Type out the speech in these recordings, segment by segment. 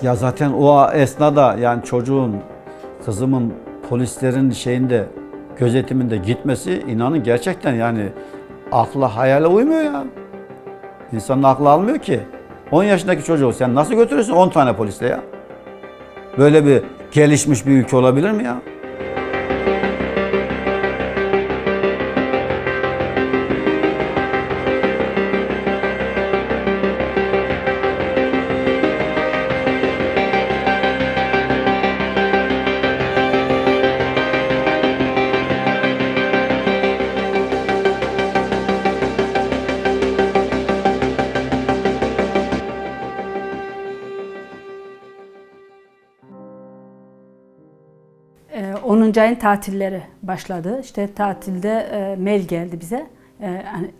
Ya zaten o esnada yani kızımın polislerin gözetiminde gitmesi inanın gerçekten yani akla hayale uymuyor ya. İnsanın aklı almıyor ki. 10 yaşındaki çocuğu sen nasıl götürürsün 10 tane polisle ya? Böyle bir gelişmiş bir ülke olabilir mi ya? Ee, 10. ayın tatilleri başladı. İşte tatilde mail geldi bize.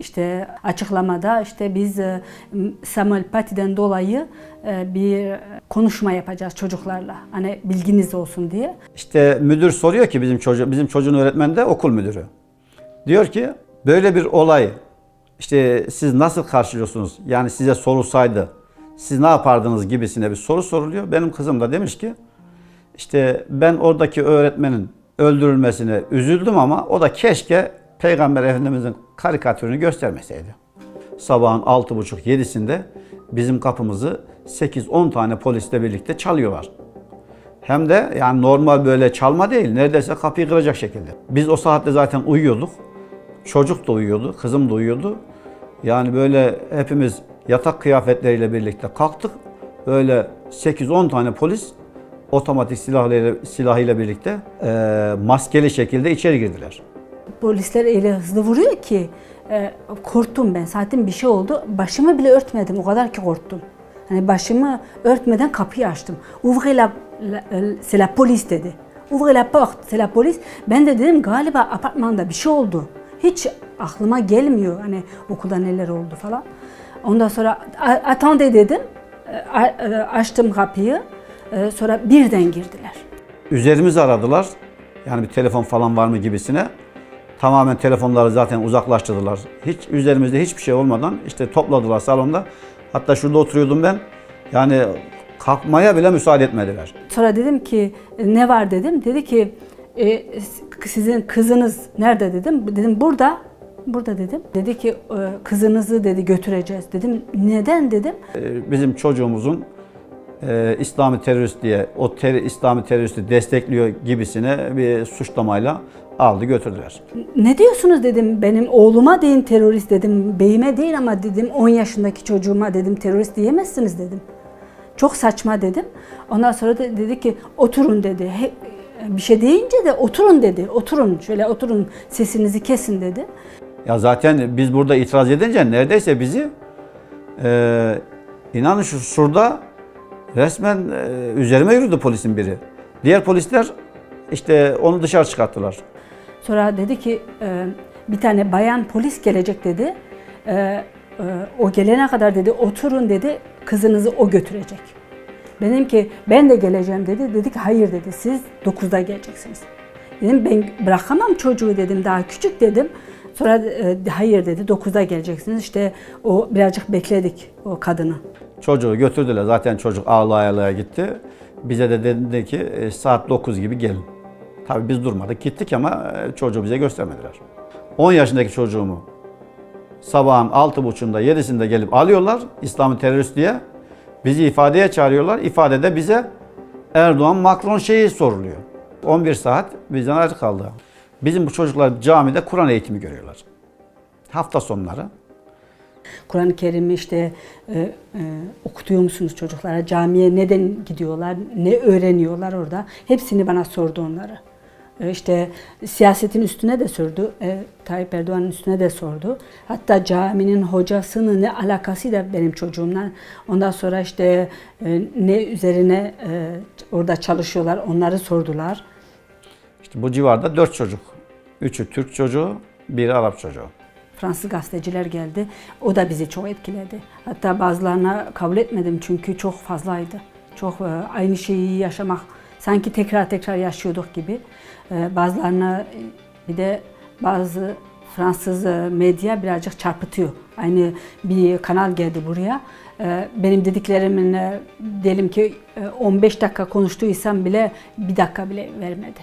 İşte açıklamada biz Samuel Paty'den dolayı bir konuşma yapacağız çocuklarla. Hani bilginiz olsun diye. İşte müdür soruyor ki bizim çocuğun öğretmeni de okul müdürü. Diyor ki böyle bir olay işte siz nasıl karşılıyorsunuz? Yani size sorulsaydı siz ne yapardınız gibisine bir soru soruluyor. Benim kızım da demiş ki İşte ben oradaki öğretmenin öldürülmesine üzüldüm ama o da keşke Peygamber Efendimizin karikatürünü göstermeseydi. Sabahın 6.30-7'sinde bizim kapımızı 8-10 tane polisle birlikte çalıyorlar. Hem de yani normal böyle çalma değil, neredeyse kapıyı kıracak şekilde. Biz o saatte zaten uyuyorduk. Çocuk da uyuyordu, kızım da uyuyordu. Yani böyle hepimiz yatak kıyafetleriyle birlikte kalktık. Böyle 8-10 tane polis otomatik silahıyla birlikte maskeli şekilde içeri girdiler. Polisler öyle hızlı vuruyor ki korktum ben. Zaten bir şey oldu. Başımı bile örtmedim. O kadar ki korktum. Hani başımı örtmeden kapıyı açtım. Ouvrez c'est la police dedi. Ouvrez la porte, c'est la police. Ben de dedim galiba apartmanda bir şey oldu. Hiç aklıma gelmiyor hani okulda neler oldu falan. Ondan sonra attendez dedim. Açtım kapıyı. Sonra birden girdiler. Üzerimizi aradılar. Yani bir telefon falan var mı gibisine. Tamamen telefonları zaten uzaklaştırdılar. Hiç üzerimizde hiçbir şey olmadan işte topladılar salonda. Hatta şurada oturuyordum ben. Yani kalkmaya bile müsaade etmediler. Sonra dedim ki ne var dedim. Dedi ki sizin kızınız nerede dedim. Dedim burada. Burada dedim. Dedi ki kızınızı dedi götüreceğiz. Dedim neden dedim. Bizim çocuğumuzun İslami terörist diye İslami teröristi destekliyor gibisine bir suçlamayla aldı götürdüler. Ne diyorsunuz dedim, benim oğluma deyin terörist dedim, beyime değil ama dedim 10 yaşındaki çocuğuma dedim terörist diyemezsiniz dedim. Çok saçma dedim. Ondan sonra da dedi ki oturun dedi. Bir şey deyince de oturun dedi. Oturun şöyle oturun sesinizi kesin dedi. Ya zaten biz burada itiraz edince neredeyse bizi inanın şurada resmen üzerime yürüdü polisin biri. Diğer polisler işte onu dışarı çıkarttılar. Sonra dedi ki bir tane bayan polis gelecek dedi. O gelene kadar dedi oturun dedi kızınızı o götürecek. Dedim ki ben de geleceğim dedi. Dedi ki hayır dedi siz 9'da geleceksiniz. Dedim ben bırakamam çocuğu dedim daha küçük dedim. Sonra hayır dedi 9'da geleceksiniz. İşte o birazcık bekledik o kadını. Çocuğu götürdüler. Zaten çocuk ağlaya gitti. Bize de dedi ki saat 9 gibi gelin. Tabii biz durmadık gittik ama çocuğu bize göstermediler. 10 yaşındaki çocuğumu sabahın 6.30'da 7'sinde gelip alıyorlar İslami terörist diye. Bizi ifadeye çağırıyorlar. İfadede bize Erdoğan, Macron soruluyor. 11 saat bizden ayrı kaldı. Bizim bu çocuklar camide Kur'an eğitimi görüyorlar. Hafta sonları. Kur'an-ı Kerim'i işte okutuyor musunuz çocuklara? Camiye neden gidiyorlar? Ne öğreniyorlar orada? Hepsini bana sordu onları. İşte siyasetin üstüne de sordu, Tayyip Erdoğan'ın üstüne de sordu. Hatta caminin hocasının ne alakasıyla benim çocuğumla. Ondan sonra işte ne üzerine orada çalışıyorlar onları sordular. İşte bu civarda 4 çocuk. 3'ü Türk çocuğu, biri Arap çocuğu. Fransız gazeteciler geldi. O da bizi çok etkiledi. Hatta bazılarına kabul etmedim çünkü çok fazlaydı. Çok aynı şeyi yaşamak, sanki tekrar tekrar yaşıyorduk gibi. Bazılarına bir de bazı Fransız medya birazcık çarpıtıyor. Aynı bir kanal geldi buraya. Benim dediklerimin diyelim ki 15 dakika konuştuysam bile bir dakika bile vermedi.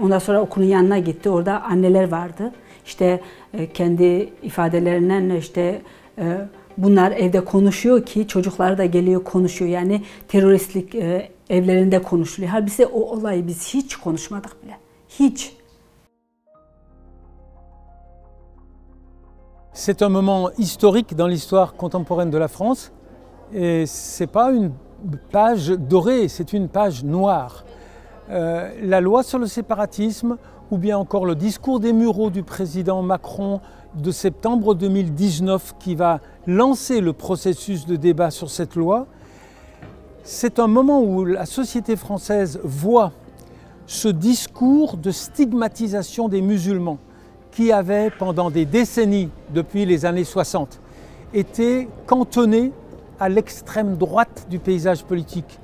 Ondan sonra okulun yanına gitti. Orada anneler vardı. İşte kendi ifadelerinden işte bunlar evde konuşuyor ki çocukları da geliyor konuşuyor. Yani teröristlik evlerinde konuşuluyor. Halbuki o olayı biz hiç konuşmadık bile. Hiç. C'est un moment historique dans l'histoire contemporaine de la France et c'est pas une page dorée, c'est une page noire. La loi sur le séparatisme ou bien encore le discours des Mureaux du président Macron de septembre 2019 qui va lancer le processus de débat sur cette loi, c'est un moment où la société française voit ce discours de stigmatisation des musulmans qui avait pendant des décennies, depuis les années 60, été cantonné à l'extrême droite du paysage politique,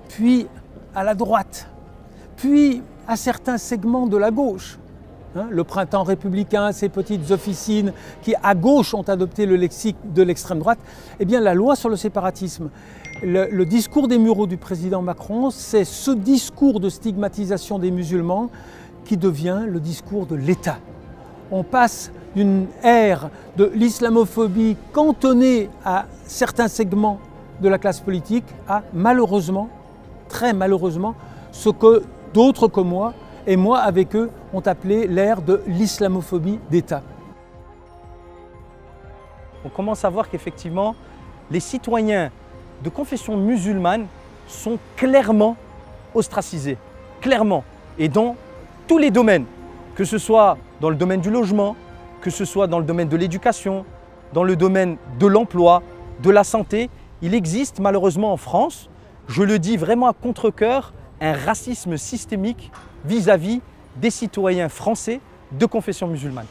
puis à la droite, puis à certains segments de la gauche. Le printemps républicain, ces petites officines qui, à gauche, ont adopté le lexique de l'extrême droite. Eh bien, la loi sur le séparatisme, le discours des Mureaux du président Macron, c'est ce discours de stigmatisation des musulmans qui devient le discours de l'État. On passe d'une ère de l'islamophobie cantonnée à certains segments de la classe politique à, malheureusement, très malheureusement, ce que d'autres que moi, et moi avec eux, ont appelé l'ère de l'islamophobie d'État. On commence à voir qu'effectivement, les citoyens de confession musulmane sont clairement ostracisés, clairement, et dans tous les domaines, que ce soit dans le domaine du logement, que ce soit dans le domaine de l'éducation, dans le domaine de l'emploi, de la santé. Il existe malheureusement en France, je le dis vraiment à contre-cœur, un racisme systémique vis-à-vis des citoyens français de confession musulmane.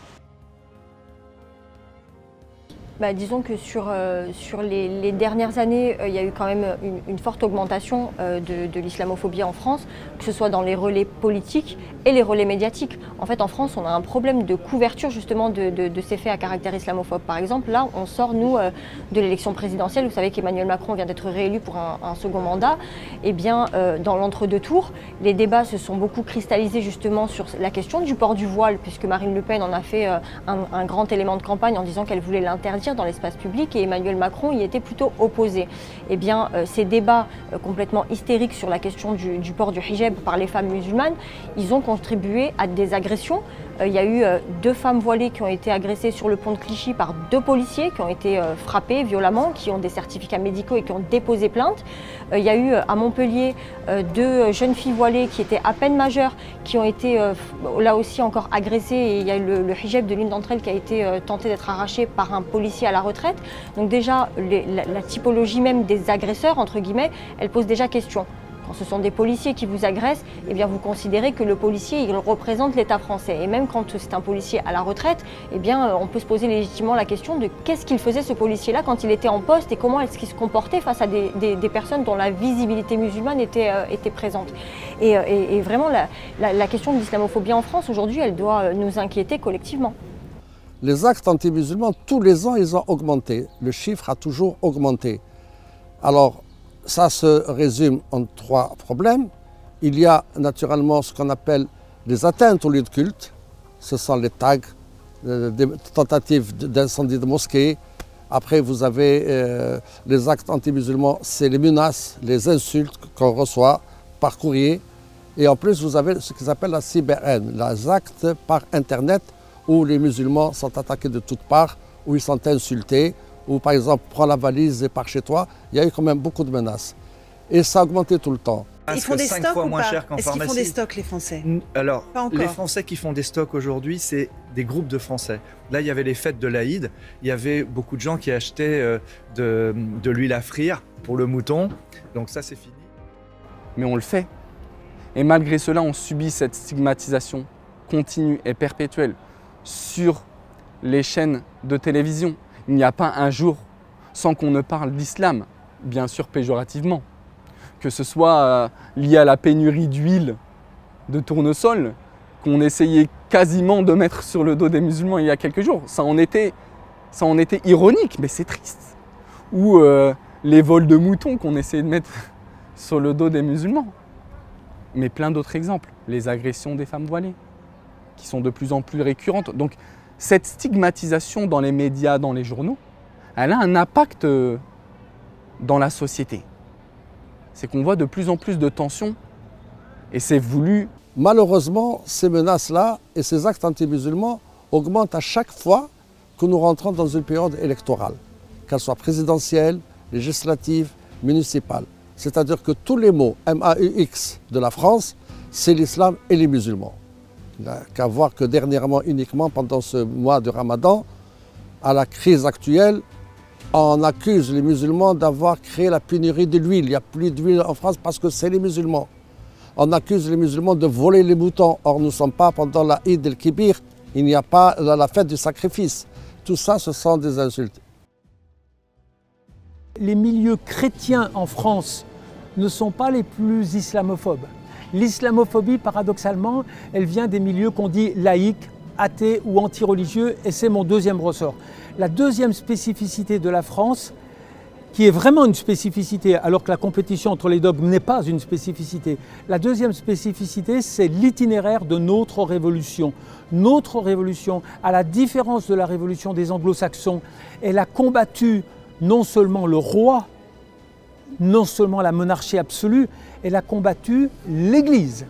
Disons que sur les dernières années, il y a eu quand même une forte augmentation de l'islamophobie en France, que ce soit dans les relais politiques et les relais médiatiques. En fait, en France, on a un problème de couverture justement de ces faits à caractère islamophobe. Par exemple, là, on sort, nous, de l'élection présidentielle. Vous savez qu'Emmanuel Macron vient d'être réélu pour un second mandat. Eh bien, dans l'entre-deux tours, les débats se sont beaucoup cristallisés justement sur la question du port du voile, puisque Marine Le Pen en a fait un grand élément de campagne en disant qu'elle voulait l'interdire dans l'espace public et Emmanuel Macron y était plutôt opposé. Eh bien, ces débats complètement hystériques sur la question du port du hijab par les femmes musulmanes, ils ont contribué à des agressions. Il y a eu 2 femmes voilées qui ont été agressées sur le pont de Clichy par 2 policiers qui ont été frappés violemment, qui ont des certificats médicaux et qui ont déposé plainte. Il y a eu à Montpellier 2 jeunes filles voilées qui étaient à peine majeures, qui ont été là aussi encore agressées et il y a eu le hijab de l'une d'entre elles qui a été tenté d'être arraché par un policier à la retraite. Donc déjà, la typologie même des agresseurs, entre guillemets, elle pose déjà question. Quand ce sont des policiers qui vous agressent, eh bien vous considérez que le policier il représente l'État français. Et même quand c'est un policier à la retraite, eh bien on peut se poser légitimement la question de qu'est-ce qu'il faisait ce policier-là quand il était en poste et comment est-ce qu'il se comportait face à des personnes dont la visibilité musulmane était présente. Et vraiment la question de l'islamophobie en France aujourd'hui, elle doit nous inquiéter collectivement. Les actes anti-musulmans, tous les ans, ils ont augmenté. Le chiffre a toujours augmenté. Alors, ça se résume en 3 problèmes. Il y a naturellement ce qu'on appelle les atteintes aux lieux de culte. Ce sont les tags, des tentatives d'incendie de mosquées. Après, vous avez les actes anti-musulmans, c'est les menaces, les insultes qu'on reçoit par courrier. Et en plus, vous avez ce qu'ils appellent la cyberhaine, les actes par Internet où les musulmans sont attaqués de toutes parts, où ils sont insultés, ou par exemple, prends la valise et pars chez toi. Il y a eu quand même beaucoup de menaces. Et ça a augmenté tout le temps. Ils font des 5 stocks fois ou moins pas? cher qu'en Est-ce qu'ils font pharmacie. des stocks, les Français? Alors, Pas encore. les Français qui font des stocks aujourd'hui, c'est des groupes de Français. Là, il y avait les fêtes de l'Aïd. Il y avait beaucoup de gens qui achetaient de l'huile à frire pour le mouton. Donc ça, c'est fini. Mais on le fait. Et malgré cela, on subit cette stigmatisation continue et perpétuelle sur les chaînes de télévision. Il n'y a pas un jour sans qu'on ne parle d'islam, bien sûr péjorativement. Que ce soit lié à la pénurie d'huile de tournesol, qu'on essayait quasiment de mettre sur le dos des musulmans il y a quelques jours. Ça en était ironique, mais c'est triste. Ou les vols de moutons qu'on essayait de mettre sur le dos des musulmans. Mais plein d'autres exemples. Les agressions des femmes voilées, qui sont de plus en plus récurrentes. Donc cette stigmatisation dans les médias, dans les journaux, elle a un impact dans la société. C'est qu'on voit de plus en plus de tensions et c'est voulu. Malheureusement, ces menaces-là et ces actes anti-musulmans augmentent à chaque fois que nous rentrons dans une période électorale, qu'elle soit présidentielle, législative, municipale. C'est-à-dire que tous les mots MAUX de la France, c'est l'islam et les musulmans. Il n'y a qu'à voir que dernièrement, uniquement pendant ce mois de Ramadan, à la crise actuelle, on accuse les musulmans d'avoir créé la pénurie de l'huile. Il n'y a plus d'huile en France parce que c'est les musulmans. On accuse les musulmans de voler les moutons. Or, nous ne sommes pas pendant la Eid el-Kibir. Il n'y a pas la fête du sacrifice. Tout ça, ce sont des insultes. Les milieux chrétiens en France ne sont pas les plus islamophobes. L'islamophobie, paradoxalement, elle vient des milieux qu'on dit laïques, athées ou anti-religieux, et c'est mon deuxième ressort. La deuxième spécificité de la France, qui est vraiment une spécificité, alors que la compétition entre les dogmes n'est pas une spécificité. La deuxième spécificité, c'est l'itinéraire de notre révolution. Notre révolution, à la différence de la révolution des anglo-saxons, elle a combattu non seulement le roi, non seulement la monarchie absolue, elle a combattu l'Église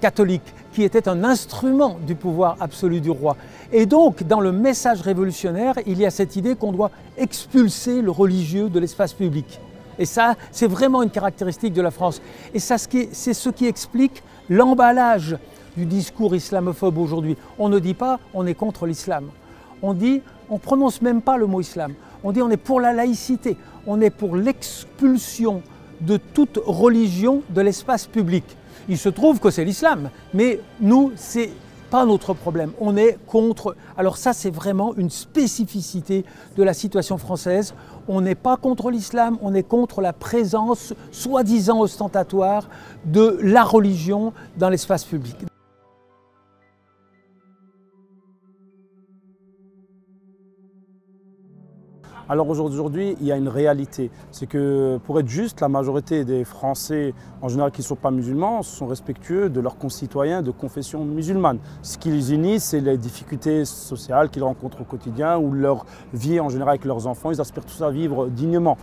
catholique, qui était un instrument du pouvoir absolu du roi. Et donc, dans le message révolutionnaire, il y a cette idée qu'on doit expulser le religieux de l'espace public. Et ça, c'est vraiment une caractéristique de la France. Et ça, c'est ce qui explique l'emballage du discours islamophobe aujourd'hui. On ne dit pas on est contre l'islam. On dit, on ne prononce même pas le mot islam. On dit on est pour la laïcité. On est pour l'expulsion de toute religion de l'espace public. Il se trouve que c'est l'islam, mais nous, c'est pas notre problème. On est contre. Alors ça, c'est vraiment une spécificité de la situation française. On n'est pas contre l'islam, on est contre la présence soi-disant ostentatoire de la religion dans l'espace public. Alors aujourd'hui, il y a une réalité. C'est que pour être juste, la majorité des Français, en général qui ne sont pas musulmans, sont respectueux de leurs concitoyens de confession musulmane. Ce qui les unit, c'est les difficultés sociales qu'ils rencontrent au quotidien ou leur vie en général avec leurs enfants. Ils aspirent tous à vivre dignement.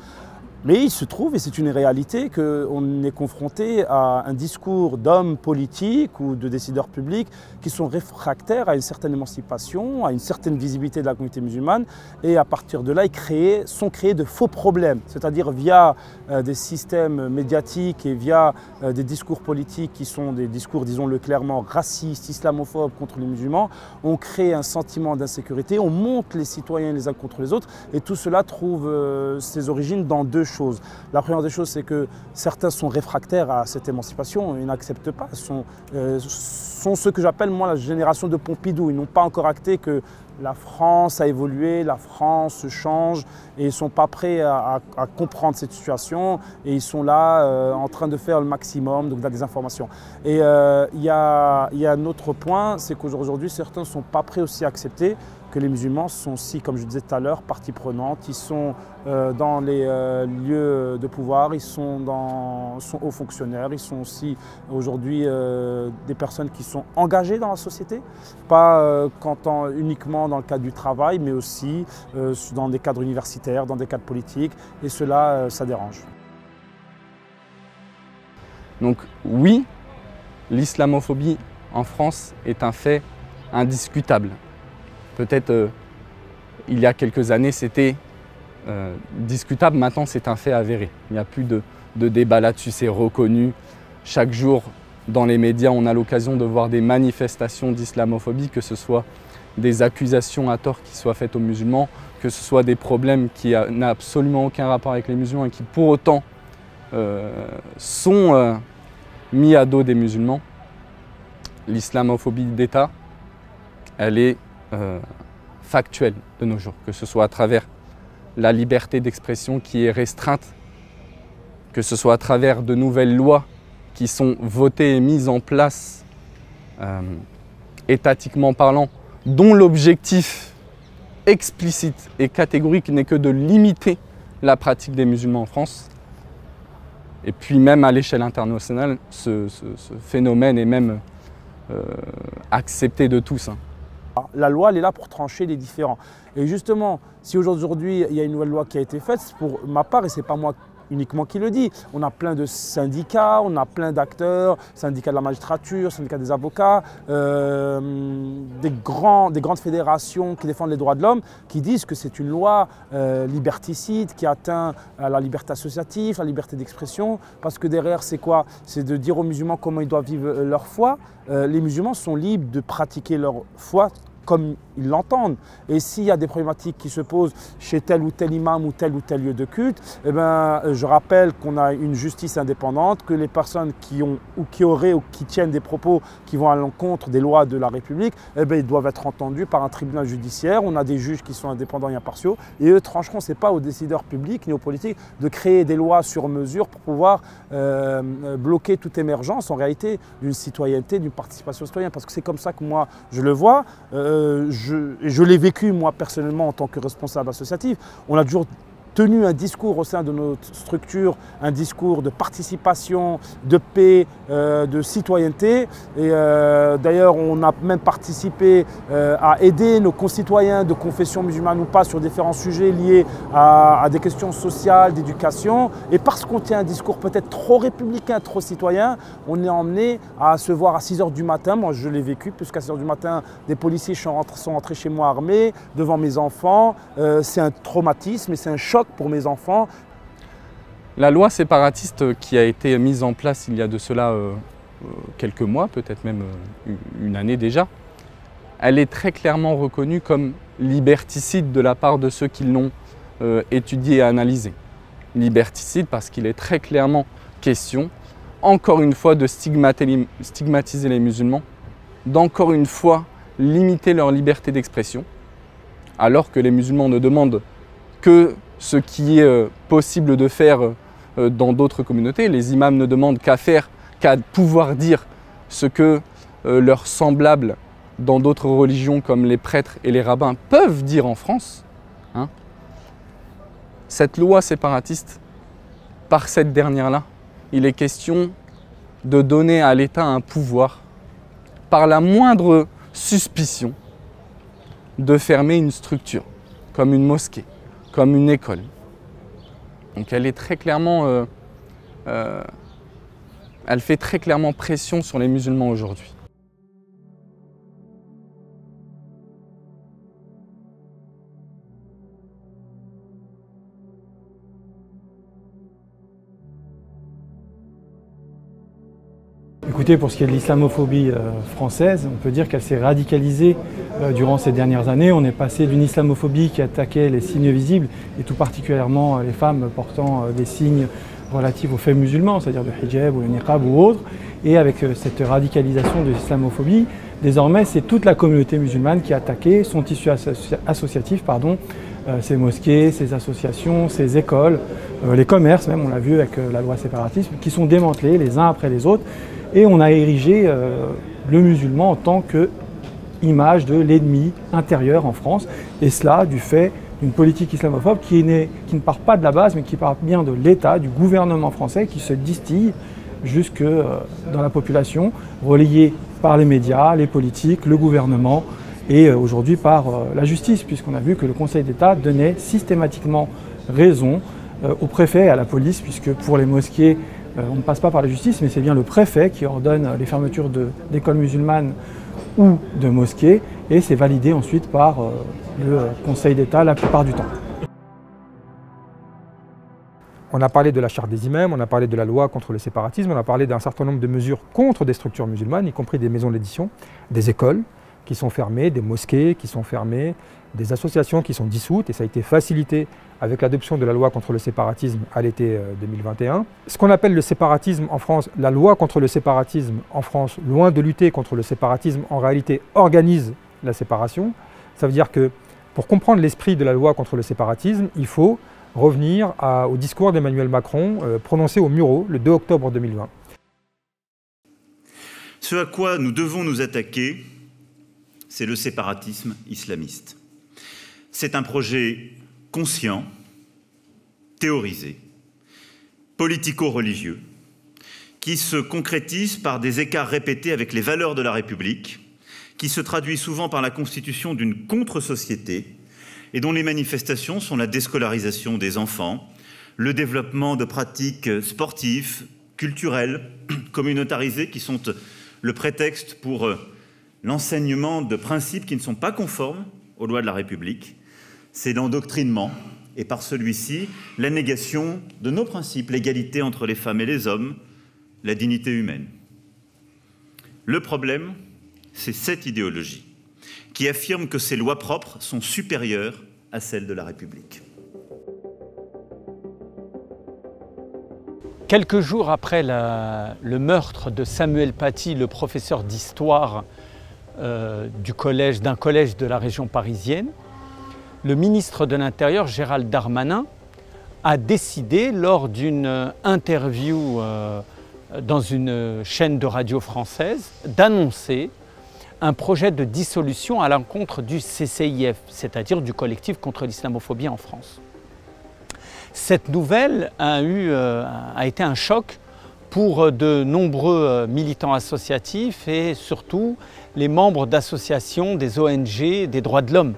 Mais il se trouve, et c'est une réalité, qu'on est confronté à un discours d'hommes politiques ou de décideurs publics qui sont réfractaires à une certaine émancipation, à une certaine visibilité de la communauté musulmane. Et à partir de là, ils sont créés de faux problèmes, c'est-à-dire via des systèmes médiatiques et via des discours politiques qui sont des discours, disons-le clairement, racistes, islamophobes contre les musulmans. On crée un sentiment d'insécurité, on monte les citoyens les uns contre les autres. Et tout cela trouve ses origines dans deux choses. La première des choses, c'est que certains sont réfractaires à cette émancipation, ils n'acceptent pas, sont ce que j'appelle moi la génération de Pompidou. Ils n'ont pas encore acté que la France a évolué, la France change et ils ne sont pas prêts à comprendre cette situation et ils sont là en train de faire le maximum, donc de la désinformation. Et il y a un autre point, c'est qu'aujourd'hui certains ne sont pas prêts aussi à accepter que les musulmans sont aussi, comme je disais tout à l'heure, partie prenante. Ils sont dans les lieux de pouvoir, ils sont hauts fonctionnaires, ils sont aussi aujourd'hui des personnes qui sont engagées dans la société, pas uniquement dans le cadre du travail, mais aussi dans des cadres universitaires, dans des cadres politiques, et cela, ça dérange. Donc oui, l'islamophobie en France est un fait indiscutable. Peut-être il y a quelques années c'était discutable, maintenant c'est un fait avéré. Il n'y a plus de débat là-dessus, c'est reconnu. Chaque jour, dans les médias, on a l'occasion de voir des manifestations d'islamophobie, que ce soit des accusations à tort qui soient faites aux musulmans, que ce soit des problèmes qui n'ont absolument aucun rapport avec les musulmans et qui pour autant sont mis à dos des musulmans. L'islamophobie d'État, elle est factuelle de nos jours, que ce soit à travers la liberté d'expression qui est restreinte, que ce soit à travers de nouvelles lois qui sont votées et mises en place étatiquement parlant, dont l'objectif explicite et catégorique n'est que de limiter la pratique des musulmans en France. Et puis même à l'échelle internationale, ce phénomène est même accepté de tous. La loi, elle est là pour trancher les différends. Et justement, si aujourd'hui il y a une nouvelle loi qui a été faite, c'est pour ma part, et ce n'est pas moi uniquement qui le dit. On a plein de syndicats, on a plein d'acteurs, syndicats de la magistrature, syndicats des avocats, des grandes fédérations qui défendent les droits de l'homme, qui disent que c'est une loi liberticide, qui atteint à la liberté associative, la liberté d'expression, parce que derrière c'est quoi? C'est de dire aux musulmans comment ils doivent vivre leur foi. Les musulmans sont libres de pratiquer leur foi comme ils l'entendent. Et s'il y a des problématiques qui se posent chez tel ou tel imam ou tel lieu de culte, eh ben, je rappelle qu'on a une justice indépendante, que les personnes qui ont ou qui auraient ou qui tiennent des propos qui vont à l'encontre des lois de la République, eh ben, ils doivent être entendus par un tribunal judiciaire. On a des juges qui sont indépendants et impartiaux et eux trancheront. Ce n'est pas aux décideurs publics ni aux politiques de créer des lois sur mesure pour pouvoir bloquer toute émergence en réalité d'une citoyenneté, d'une participation citoyenne. Parce que c'est comme ça que moi je le vois. Je l'ai vécu moi personnellement en tant que responsable associatif. On a toujours tenu un discours au sein de notre structure, un discours de participation, de paix, de citoyenneté. Et d'ailleurs, on a même participé à aider nos concitoyens de confession musulmane ou pas sur différents sujets liés à des questions sociales, d'éducation. Et parce qu'on tient un discours peut-être trop républicain, trop citoyen, on est emmené à se voir à 6 h du matin. Moi, je l'ai vécu, puisqu'à 6 h du matin, des policiers sont rentrés chez moi armés, devant mes enfants. C'est un traumatisme et c'est un choc pour mes enfants. La loi séparatiste qui a été mise en place il y a de cela quelques mois, peut-être même une année déjà, elle est très clairement reconnue comme liberticide de la part de ceux qui l'ont étudiée et analysée. Liberticide parce qu'il est très clairement question, encore une fois, de stigmatiser les musulmans, d'encore une fois limiter leur liberté d'expression, alors que les musulmans ne demandent que ce qui est possible de faire dans d'autres communautés. Les imams ne demandent qu'à pouvoir dire ce que leurs semblables dans d'autres religions comme les prêtres et les rabbins peuvent dire en France. Cette loi séparatiste, par cette dernière-là, il est question de donner à l'État un pouvoir, par la moindre suspicion, de fermer une structure, comme une mosquée, comme une école. Donc elle est très clairement, elle fait très clairement pression sur les musulmans aujourd'hui. Écoutez, pour ce qui est de l'islamophobie française, on peut dire qu'elle s'est radicalisée durant ces dernières années. On est passé d'une islamophobie qui attaquait les signes visibles, et tout particulièrement les femmes portant des signes relatifs aux faits musulmans, c'est-à-dire le hijab ou le niqab ou autre. Et avec cette radicalisation de l'islamophobie, désormais c'est toute la communauté musulmane qui est attaquée, son tissu associatif, ces mosquées, ces associations, ces écoles, les commerces même, on l'a vu avec la loi séparatisme, qui sont démantelés les uns après les autres. Et on a érigé le musulman en tant qu'image de l'ennemi intérieur en France. Et cela du fait d'une politique islamophobe qui ne part pas de la base, mais qui part bien de l'État, du gouvernement français, qui se distille jusque dans la population, relayée par les médias, les politiques, le gouvernement et aujourd'hui par la justice, puisqu'on a vu que le Conseil d'État donnait systématiquement raison au préfet et à la police, puisque pour les mosquées, on ne passe pas par la justice, mais c'est bien le préfet qui ordonne les fermetures d'écoles musulmanes ou de mosquées, et c'est validé ensuite par le Conseil d'État la plupart du temps. On a parlé de la charte des imams, on a parlé de la loi contre le séparatisme, on a parlé d'un certain nombre de mesures contre des structures musulmanes, y compris des maisons d'édition, des écoles qui sont fermées, des mosquées qui sont fermées, des associations qui sont dissoutes, et ça a été facilité avec l'adoption de la loi contre le séparatisme à l'été 2021. Ce qu'on appelle le séparatisme en France, la loi contre le séparatisme en France, loin de lutter contre le séparatisme, en réalité organise la séparation. Ça veut dire que pour comprendre l'esprit de la loi contre le séparatisme, il faut revenir au discours d'Emmanuel Macron prononcé au Murau le 2 octobre 2020. Ce à quoi nous devons nous attaquer, c'est le séparatisme islamiste. C'est un projet conscient, théorisé, politico-religieux, qui se concrétise par des écarts répétés avec les valeurs de la République, qui se traduit souvent par la constitution d'une contre-société et dont les manifestations sont la déscolarisation des enfants, le développement de pratiques sportives, culturelles, communautarisées, qui sont le prétexte pour l'enseignement de principes qui ne sont pas conformes aux lois de la République. C'est l'endoctrinement, et par celui-ci, la négation de nos principes, l'égalité entre les femmes et les hommes, la dignité humaine. Le problème, c'est cette idéologie qui affirme que ces lois propres sont supérieures à celles de la République. Quelques jours après le meurtre de Samuel Paty, le professeur d'histoire d'un collège de la région parisienne, le ministre de l'Intérieur, Gérald Darmanin, a décidé, lors d'une interview dans une chaîne de radio française, d'annoncer un projet de dissolution à l'encontre du CCIF, c'est-à-dire du collectif contre l'islamophobie en France. Cette nouvelle a été un choc pour de nombreux militants associatifs et surtout les membres d'associations, des ONG, des droits de l'homme,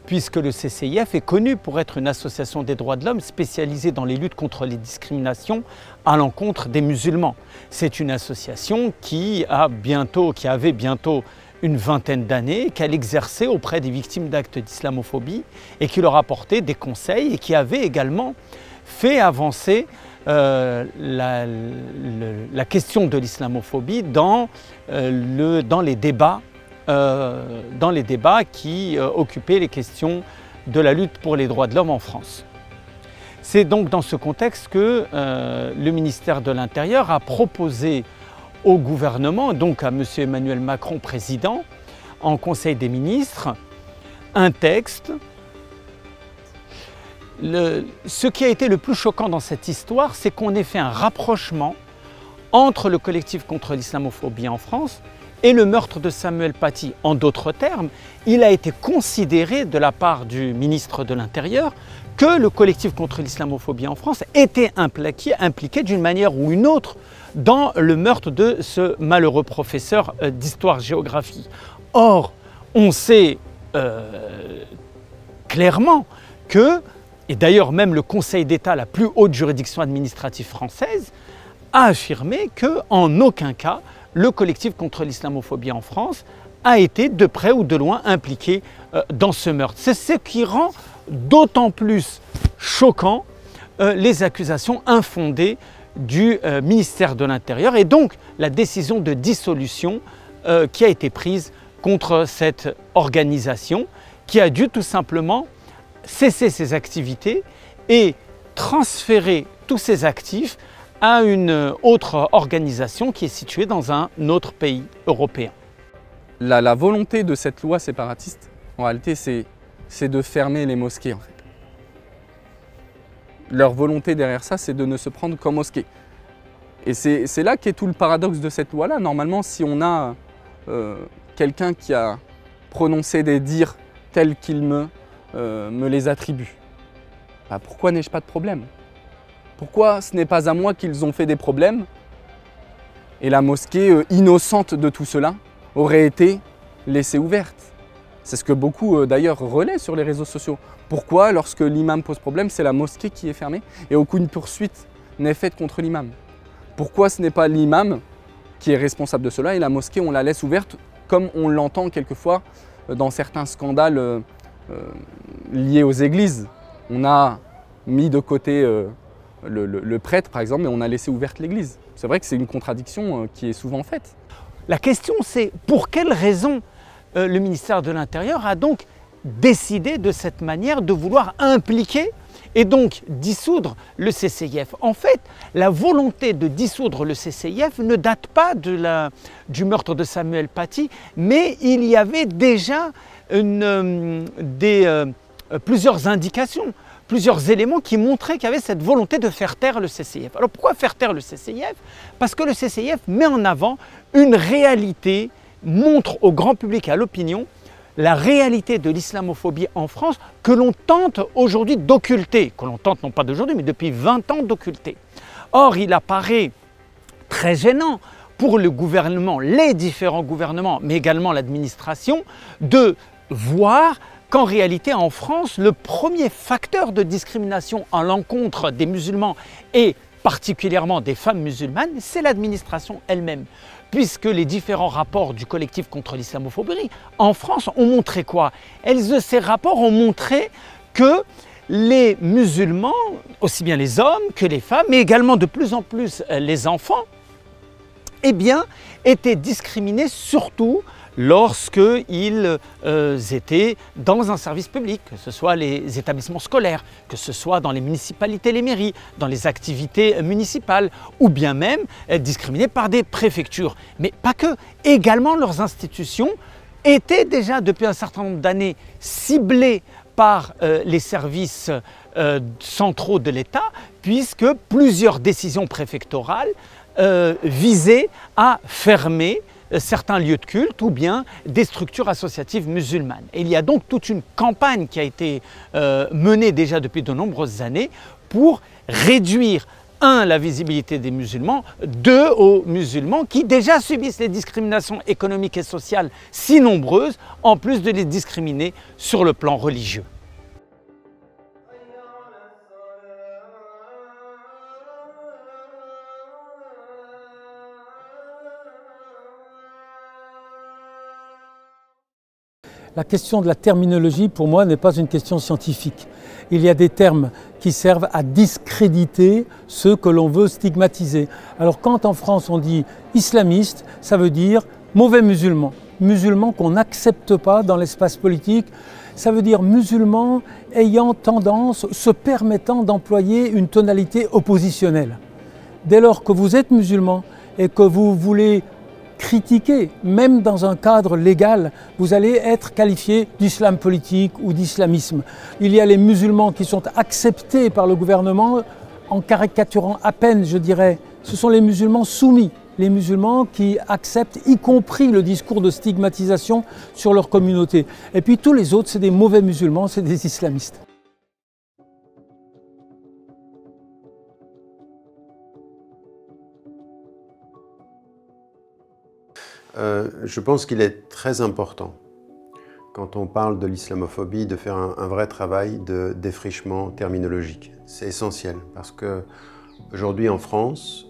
puisque le CCIF est connu pour être une association des droits de l'homme spécialisée dans les luttes contre les discriminations à l'encontre des musulmans. C'est une association qui avait bientôt une vingtaine d'années, qu'elle exerçait auprès des victimes d'actes d'islamophobie et qui leur apportait des conseils et qui avait également fait avancer la question de l'islamophobie dans les débats qui occupaient les questions de la lutte pour les droits de l'homme en France. C'est donc dans ce contexte que le ministère de l'Intérieur a proposé au gouvernement, donc à M. Emmanuel Macron, président, en Conseil des ministres, un texte. Ce qui a été le plus choquant dans cette histoire, c'est qu'on ait fait un rapprochement entre le collectif contre l'islamophobie en France et le meurtre de Samuel Paty. En d'autres termes, il a été considéré de la part du ministre de l'Intérieur que le collectif contre l'islamophobie en France était impliqué d'une manière ou une autre dans le meurtre de ce malheureux professeur d'histoire-géographie. Or, on sait clairement que, et d'ailleurs même le Conseil d'État, la plus haute juridiction administrative française, a affirmé qu'en aucun cas, le collectif contre l'islamophobie en France a été de près ou de loin impliqué dans ce meurtre. C'est ce qui rend d'autant plus choquant les accusations infondées du ministère de l'Intérieur et donc la décision de dissolution qui a été prise contre cette organisation qui a dû tout simplement cesser ses activités et transférer tous ses actifs à une autre organisation qui est située dans un autre pays européen. La volonté de cette loi séparatiste, en réalité, c'est de fermer les mosquées, en fait. Leur volonté derrière ça, c'est de ne se prendre qu'en mosquée. Et c'est là qu'est tout le paradoxe de cette loi-là. Normalement, si on a quelqu'un qui a prononcé des dires tels qu'il me les attribue, bah pourquoi n'ai-je pas de problème? Pourquoi ce n'est pas à moi qu'ils ont fait des problèmes et la mosquée, innocente de tout cela, aurait été laissée ouverte? C'est ce que beaucoup d'ailleurs relaient sur les réseaux sociaux. Pourquoi, lorsque l'imam pose problème, c'est la mosquée qui est fermée et aucune poursuite n'est faite contre l'imam? Pourquoi ce n'est pas l'imam qui est responsable de cela et la mosquée, on la laisse ouverte comme on l'entend quelquefois dans certains scandales liés aux églises? On a mis de côté le prêtre, par exemple, mais on a laissé ouverte l'église. C'est vrai que c'est une contradiction qui est souvent faite. La question, c'est pour quelles raisons le ministère de l'Intérieur a donc décidé de cette manière de vouloir impliquer et donc dissoudre le CCIF. En fait, la volonté de dissoudre le CCIF ne date pas du meurtre de Samuel Paty, mais il y avait déjà plusieurs indications, plusieurs éléments qui montraient qu'il y avait cette volonté de faire taire le CCIF. Alors pourquoi faire taire le CCIF? Parce que le CCIF met en avant une réalité, montre au grand public et à l'opinion la réalité de l'islamophobie en France que l'on tente aujourd'hui d'occulter, que l'on tente non pas d'aujourd'hui mais depuis 20 ans d'occulter. Or il apparaît très gênant pour le gouvernement, les différents gouvernements, mais également l'administration, de voir qu'en réalité en France, le premier facteur de discrimination à l'encontre des musulmans et particulièrement des femmes musulmanes, c'est l'administration elle-même. Puisque les différents rapports du collectif contre l'islamophobie en France ont montré quoi? Ces rapports ont montré que les musulmans, aussi bien les hommes que les femmes, mais également de plus en plus les enfants, eh bien, étaient discriminés surtout lorsqu'ils étaient dans un service public, que ce soit les établissements scolaires, que ce soit dans les municipalités, les mairies, dans les activités municipales, ou bien même discriminés par des préfectures. Mais pas que, également leurs institutions étaient déjà depuis un certain nombre d'années ciblées par les services centraux de l'État, puisque plusieurs décisions préfectorales visaient à fermer certains lieux de culte ou bien des structures associatives musulmanes. Et il y a donc toute une campagne qui a été menée déjà depuis de nombreuses années pour réduire, un, la visibilité des musulmans, deux, aux musulmans qui déjà subissent les discriminations économiques et sociales si nombreuses, en plus de les discriminer sur le plan religieux. La question de la terminologie, pour moi, n'est pas une question scientifique. Il y a des termes qui servent à discréditer ceux que l'on veut stigmatiser. Alors quand en France on dit islamiste, ça veut dire mauvais musulman. Musulman qu'on n'accepte pas dans l'espace politique. Ça veut dire musulman ayant tendance, se permettant d'employer une tonalité oppositionnelle. Dès lors que vous êtes musulman et que vous voulez critiquer, même dans un cadre légal, vous allez être qualifié d'islam politique ou d'islamisme. Il y a les musulmans qui sont acceptés par le gouvernement, en caricaturant à peine, je dirais, ce sont les musulmans soumis, les musulmans qui acceptent, y compris le discours de stigmatisation sur leur communauté. Et puis tous les autres, c'est des mauvais musulmans, c'est des islamistes. Je pense qu'il est très important, quand on parle de l'islamophobie, de faire un vrai travail de défrichement terminologique. C'est essentiel, parce qu'aujourd'hui en France,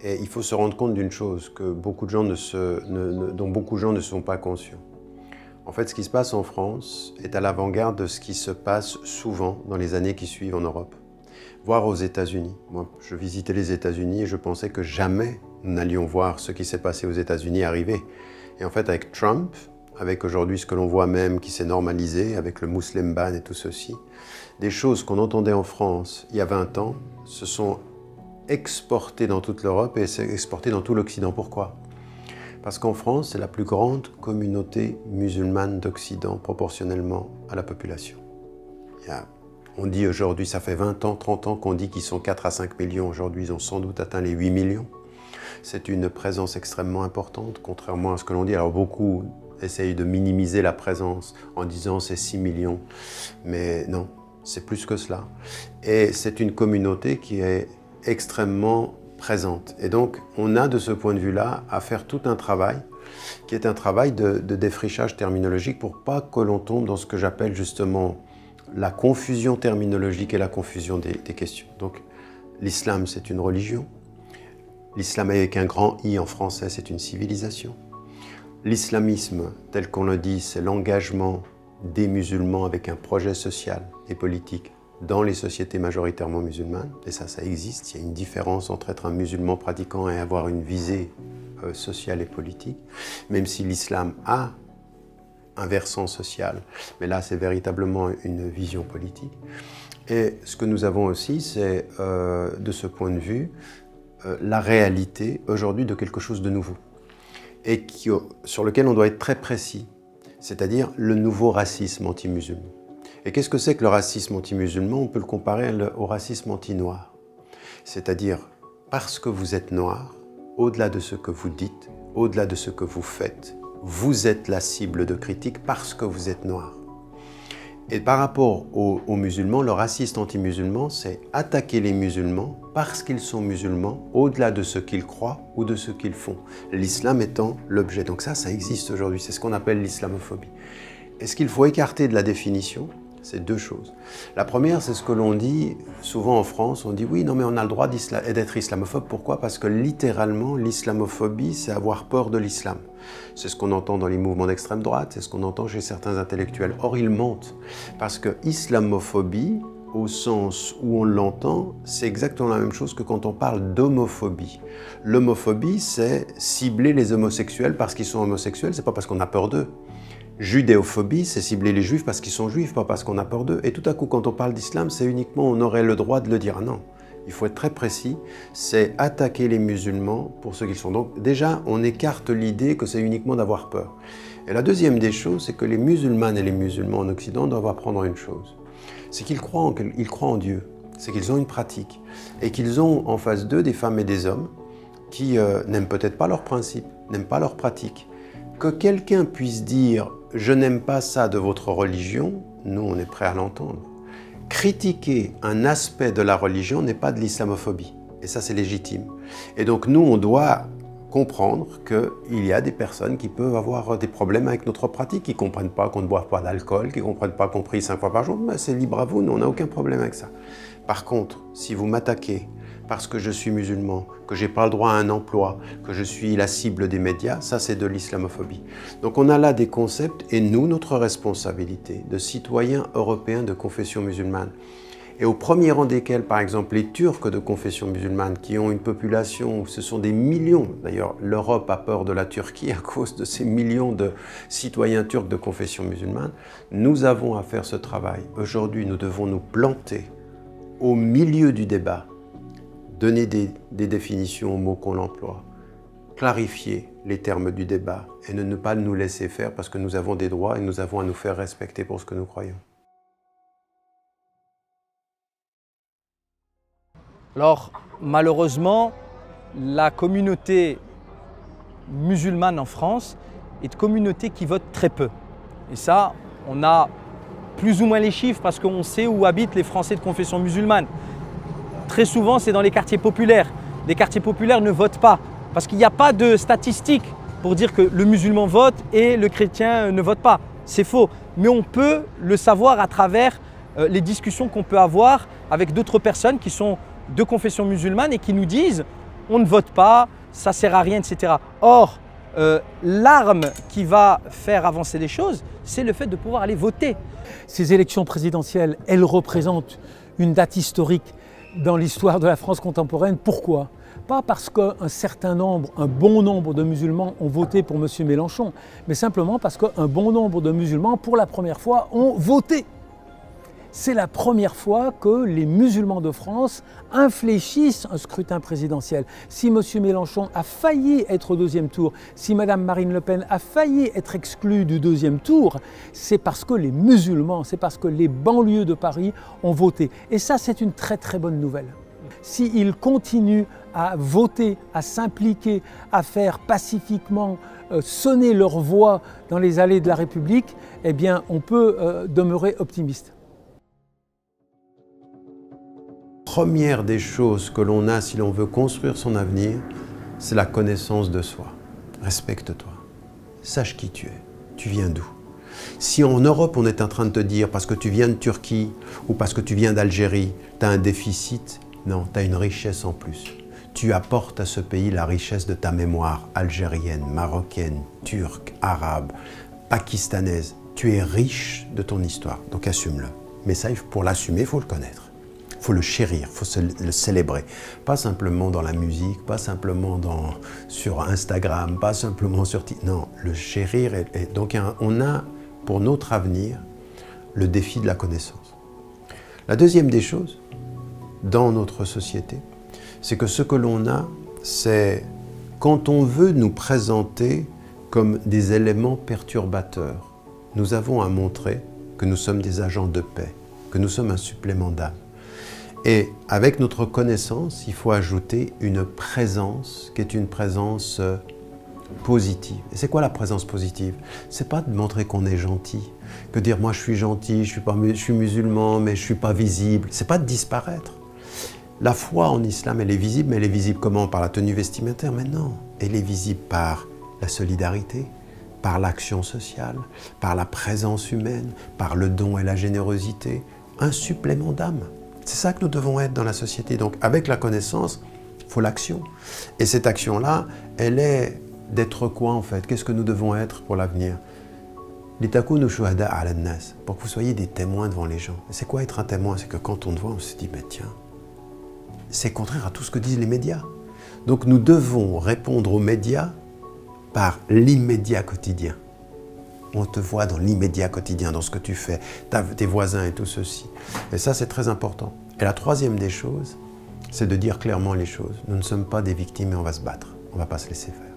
et il faut se rendre compte d'une chose, que beaucoup de gens dont beaucoup de gens ne sont pas conscients. En fait, ce qui se passe en France est à l'avant-garde de ce qui se passe souvent dans les années qui suivent en Europe, voire aux États-Unis. Moi, je visitais les États-Unis et je pensais que jamais nous n'allions voir ce qui s'est passé aux États-Unis arriver. Et en fait, avec Trump, avec aujourd'hui ce que l'on voit même qui s'est normalisé, avec le Muslim ban et tout ceci, des choses qu'on entendait en France il y a 20 ans se sont exportées dans toute l'Europe et exportées dans tout l'Occident. Pourquoi? Parce qu'en France, c'est la plus grande communauté musulmane d'Occident proportionnellement à la population. On dit aujourd'hui, ça fait 20 ans, 30 ans qu'on dit qu'ils sont 4 à 5 millions. Aujourd'hui, ils ont sans doute atteint les 8 millions. C'est une présence extrêmement importante, contrairement à ce que l'on dit. Alors beaucoup essayent de minimiser la présence en disant c'est 6 millions. Mais non, c'est plus que cela. Et c'est une communauté qui est extrêmement présente. Et donc, on a de ce point de vue-là à faire tout un travail qui est un travail de défrichage terminologique pour pas que l'on tombe dans ce que j'appelle justement la confusion terminologique et la confusion des questions. Donc, l'islam, c'est une religion. L'islam avec un grand I en français, c'est une civilisation. L'islamisme, tel qu'on le dit, c'est l'engagement des musulmans avec un projet social et politique dans les sociétés majoritairement musulmanes, et ça existe, il y a une différence entre être un musulman pratiquant et avoir une visée sociale et politique, même si l'islam a un versant social, mais là c'est véritablement une vision politique. Et ce que nous avons aussi, c'est de ce point de vue, la réalité aujourd'hui de quelque chose de nouveau, et sur lequel on doit être très précis, c'est-à-dire le nouveau racisme anti-musulman. Et qu'est-ce que c'est que le racisme anti-musulman? On peut le comparer au racisme anti-noir. C'est-à-dire, parce que vous êtes noir, au-delà de ce que vous dites, au-delà de ce que vous faites, vous êtes la cible de critique parce que vous êtes noir. Et par rapport aux musulmans, le racisme anti-musulman, c'est attaquer les musulmans parce qu'ils sont musulmans, au-delà de ce qu'ils croient ou de ce qu'ils font. L'islam étant l'objet. Donc ça existe aujourd'hui. C'est ce qu'on appelle l'islamophobie. Et ce qu'il faut écarter de la définition, c'est deux choses. La première, c'est ce que l'on dit souvent en France. On dit oui, non mais on a le droit d'être islamophobe. Pourquoi? Parce que littéralement, l'islamophobie, c'est avoir peur de l'islam. C'est ce qu'on entend dans les mouvements d'extrême droite, c'est ce qu'on entend chez certains intellectuels. Or, il mentent. Parce que islamophobie, au sens où on l'entend, c'est exactement la même chose que quand on parle d'homophobie. L'homophobie, c'est cibler les homosexuels parce qu'ils sont homosexuels, c'est pas parce qu'on a peur d'eux. Judéophobie, c'est cibler les juifs parce qu'ils sont juifs, pas parce qu'on a peur d'eux. Et tout à coup, quand on parle d'islam, c'est uniquement, on aurait le droit de le dire. Ah non, il faut être très précis, c'est attaquer les musulmans pour ce qu'ils sont. Donc déjà, on écarte l'idée que c'est uniquement d'avoir peur. Et la deuxième des choses, c'est que les musulmanes et les musulmans en Occident doivent apprendre une chose. C'est qu'ils croient en Dieu, c'est qu'ils ont une pratique. Et qu'ils ont en face d'eux des femmes et des hommes qui n'aiment peut-être pas leurs principes, n'aiment pas leurs pratiques. Que quelqu'un puisse dire « je n'aime pas ça de votre religion », nous on est prêts à l'entendre. Critiquer un aspect de la religion n'est pas de l'islamophobie, et ça c'est légitime. Et donc nous on doit comprendre qu'il y a des personnes qui peuvent avoir des problèmes avec notre pratique, qui ne comprennent pas qu'on ne boive pas d'alcool, qui ne comprennent pas qu'on prie 5 fois par jour, mais c'est libre à vous, nous on n'a aucun problème avec ça. Par contre, si vous m'attaquez parce que je suis musulman, que je n'ai pas le droit à un emploi, que je suis la cible des médias, ça c'est de l'islamophobie. Donc on a là des concepts, et nous, notre responsabilité de citoyens européens de confession musulmane, et au premier rang desquels, par exemple, les Turcs de confession musulmane, qui ont une population où ce sont des millions, d'ailleurs l'Europe a peur de la Turquie à cause de ces millions de citoyens turcs de confession musulmane, nous avons à faire ce travail. Aujourd'hui, nous devons nous planter au milieu du débat, donner des définitions aux mots qu'on emploie, clarifier les termes du débat et ne pas nous laisser faire parce que nous avons des droits et nous avons à nous faire respecter pour ce que nous croyons. Alors, malheureusement, la communauté musulmane en France est une communauté qui vote très peu. Et ça, on a plus ou moins les chiffres parce qu'on sait où habitent les Français de confession musulmane. Très souvent, c'est dans les quartiers populaires. Les quartiers populaires ne votent pas parce qu'il n'y a pas de statistiques pour dire que le musulman vote et le chrétien ne vote pas. C'est faux. Mais on peut le savoir à travers les discussions qu'on peut avoir avec d'autres personnes qui sont de confession musulmane et qui nous disent « on ne vote pas, ça ne sert à rien, etc. » Or, l'arme qui va faire avancer les choses, c'est le fait de pouvoir aller voter. Ces élections présidentielles, elles représentent une date historique dans l'histoire de la France contemporaine. Pourquoi? Pas parce qu'un certain nombre, un bon nombre de musulmans ont voté pour M. Mélenchon, mais simplement parce qu'un bon nombre de musulmans, pour la première fois, ont voté. C'est la première fois que les musulmans de France infléchissent un scrutin présidentiel. Si M. Mélenchon a failli être au deuxième tour, si Mme Marine Le Pen a failli être exclue du deuxième tour, c'est parce que les musulmans, c'est parce que les banlieues de Paris ont voté. Et ça, c'est une très très bonne nouvelle. S'ils continuent à voter, à s'impliquer, à faire pacifiquement sonner leur voix dans les allées de la République, eh bien, on peut demeurer optimiste. Première des choses que l'on a si l'on veut construire son avenir, c'est la connaissance de soi. Respecte-toi. Sache qui tu viens d'où. Si en Europe on est en train de te dire parce que tu viens de Turquie ou parce que tu viens d'Algérie, tu as un déficit, non, tu as une richesse en plus. Tu apportes à ce pays la richesse de ta mémoire algérienne, marocaine, turque, arabe, pakistanaise. Tu es riche de ton histoire, donc assume-le. Mais ça, pour l'assumer, il faut le connaître. Il faut le chérir, il faut le célébrer. Pas simplement dans la musique, pas simplement sur Instagram, pas simplement sur... Non, le chérir. Donc on a, pour notre avenir, le défi de la connaissance. La deuxième des choses, dans notre société, c'est que ce que l'on a, c'est quand on veut nous présenter comme des éléments perturbateurs, nous avons à montrer que nous sommes des agents de paix, que nous sommes un supplément d'âme. Et avec notre connaissance, il faut ajouter une présence qui est une présence positive. Et c'est quoi la présence positive? C'est pas de montrer qu'on est gentil, que dire moi je suis gentil, je suis musulman, mais je suis pas visible. C'est pas de disparaître. La foi en islam, elle est visible, mais elle est visible comment? Par la tenue vestimentaire? Mais non, elle est visible par la solidarité, par l'action sociale, par la présence humaine, par le don et la générosité, un supplément d'âme. C'est ça que nous devons être dans la société. Donc avec la connaissance, il faut l'action. Et cette action-là, elle est d'être quoi en fait? Qu'est-ce que nous devons être pour l'avenir? Litakunu shuhada ala nas, pour que vous soyez des témoins devant les gens. C'est quoi être un témoin? C'est que quand on te voit, on se dit, mais tiens, c'est contraire à tout ce que disent les médias. Donc nous devons répondre aux médias par l'immédiat quotidien. On te voit dans l'immédiat quotidien, dans ce que tu fais, tes voisins et tout ceci. Et ça, c'est très important. Et la troisième des choses, c'est de dire clairement les choses. Nous ne sommes pas des victimes et on va se battre. On ne va pas se laisser faire.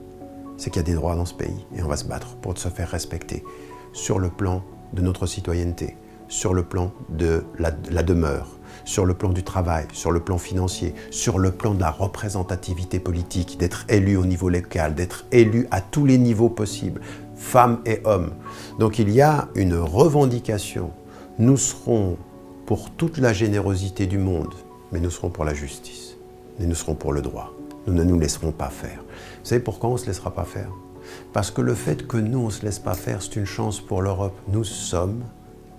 C'est qu'il y a des droits dans ce pays et on va se battre pour se faire respecter sur le plan de notre citoyenneté, sur le plan de la demeure, sur le plan du travail, sur le plan financier, sur le plan de la représentativité politique, d'être élu au niveau local, d'être élu à tous les niveaux possibles, femmes et hommes. Donc il y a une revendication. Nous serons pour toute la générosité du monde, mais nous serons pour la justice, et nous serons pour le droit. Nous ne nous laisserons pas faire. Vous savez pourquoi on ne se laissera pas faire? Parce que le fait que nous, on ne se laisse pas faire, c'est une chance pour l'Europe. Nous sommes,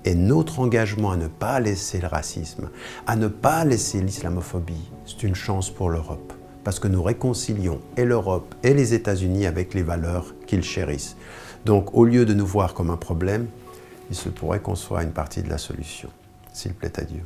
et notre engagement à ne pas laisser le racisme, à ne pas laisser l'islamophobie, c'est une chance pour l'Europe. Parce que nous réconcilions et l'Europe et les États-Unis avec les valeurs qu'ils chérissent. Donc, au lieu de nous voir comme un problème, il se pourrait qu'on soit une partie de la solution, s'il plaît à Dieu.